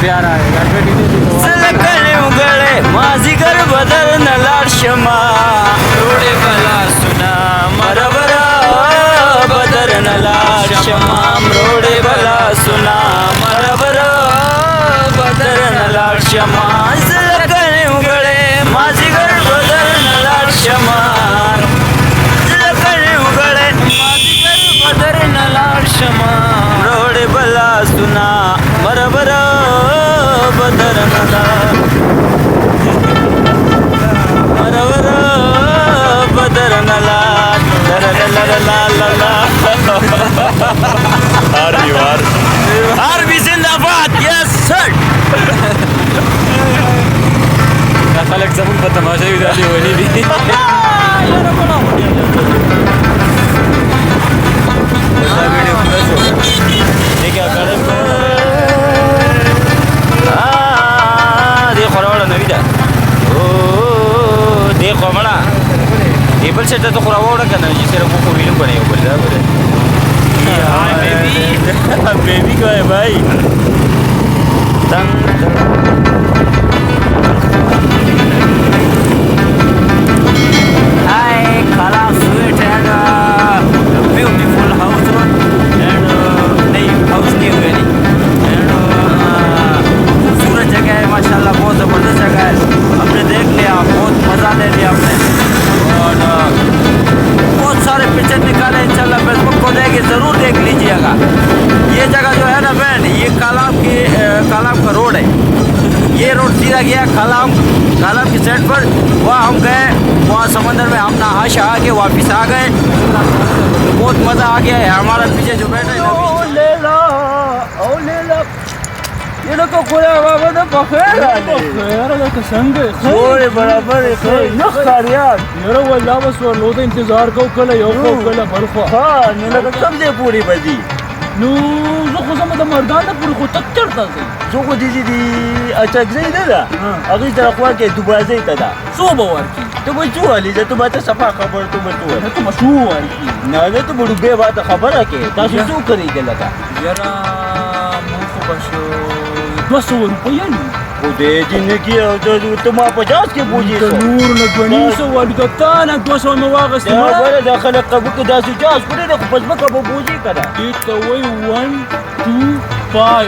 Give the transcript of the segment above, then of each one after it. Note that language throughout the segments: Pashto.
प्यारा है उगड़े माजीगर बदल न लाशमा रोडे बला सुना मरबरा बदर न लाशमा रोडे बला सुना मरबरा बदर न लाशमा लगने उगड़े माजीगर बदल न लाशमा लगने उगड़े माजीगर बदर न लाशमा रोडे बला सुना मरबरा बदर न Harbi जिंदाबाद यस सर خلق زمون په تماشا وی دالي ونی دي देखो रोड नवी दा ओ देखो मना टेबल सेट तो खराब کنه چې سره کو ویلو کنه یو بل دا हाय बेबी को है भाई हाय खाला sweet and beautiful house and नहीं हाउस नहीं हुए नहीं एंड खूबसूरत जगह है माशाल्लाह बहुत ज़बरदस्त जगह है हमने देख लिया बहुत मज़ा ले लिया हमने और बहुत सारे पिक्चर निकाले इंशाल्लाह फेसबुक को देंगे ज़रूर देख लीजिएगा ये जगह जो है ना बहन ये कालाम का रोड है ये रोड सीधा गया कालाम की साइड पर वहाँ हम गए वहाँ समंदर में हम नहा शहा के वापस आ गए तो बहुत मज़ा आ गया है हमारा पीछे जो बैठा है ये लोग को कोई बाबा तो बखैर है तो संग ओए बराबर है न खरियात मेरा वल्ला बस वो लो तो इंतजार को कल यो को कल बरखो हां ने लगा कब से पूरी बजी नो जो को समझ मर्दान ना पूरी को तत्चरता से जो को दी अच्छा زي ده اغي تر خوا کې دوبازه ته دا सो باور की ته به جو علي ته به ته صفه خبر ته به تو ته مشهور کی نه نه ته بډو به بات خبره کې تاسو څه کوي دلته یرا مو خو بشو 200 روپیا نه او دې جنګي او ته ما 50 کې بوجي نور نه 200 ورګتا نه 200 نو واغست ما ولا داخل قبو کې داسې جاز کړی د پس مکه به بوجي کړه دې ته وای 1 2 5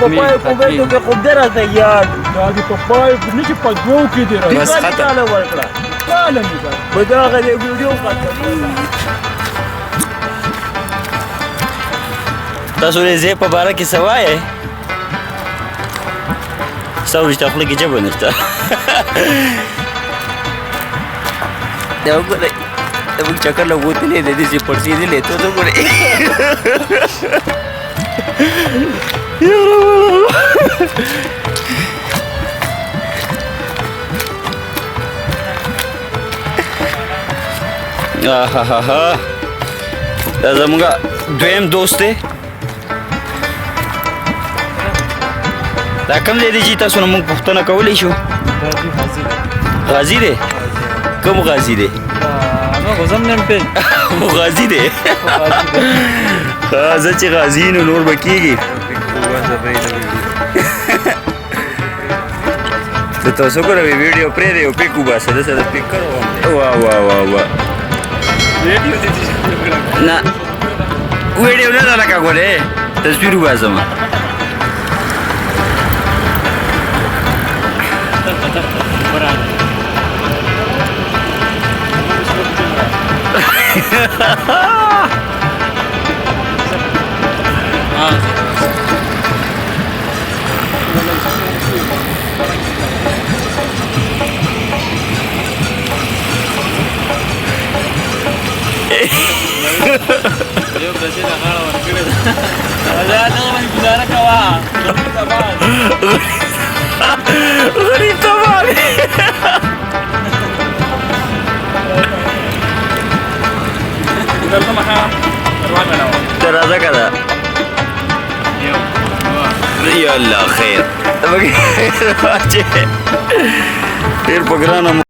پپای په وېټو کې خوب درته یاد دا د پپای په نشي په دوو کې دی بس خاله ورکړه کاله نه دا بداغه دې ویډیو قطه تاسو لري زه په باره کې سوای سوي خپل کې جبه نشته دا وګورئ دا موږ چکر لګوتلې د دې پړسې دي له ته وګورئ دا زموږ دویم دوست دی دا کوم ځای دی چې تاسو نه موږ پوښتنه کولی شو غازي دی کوم غازي دی نو غزم نیم په غازي دی زه چې غازي نو نور به کېږي د تاسو ګوره ویډیو پرېږدئ او پیک وباسه داسې د پیک کړو واه واه واه واه نه ویډیو نه ده لکه ګورې تصویر وباسم یو برسې د غاړه ورکړې ده دا دغه باندې ګزاره کوه غریب تباه درته مخه درواغه نه ته راځه که ده یا الله خیر خیر په ګرانه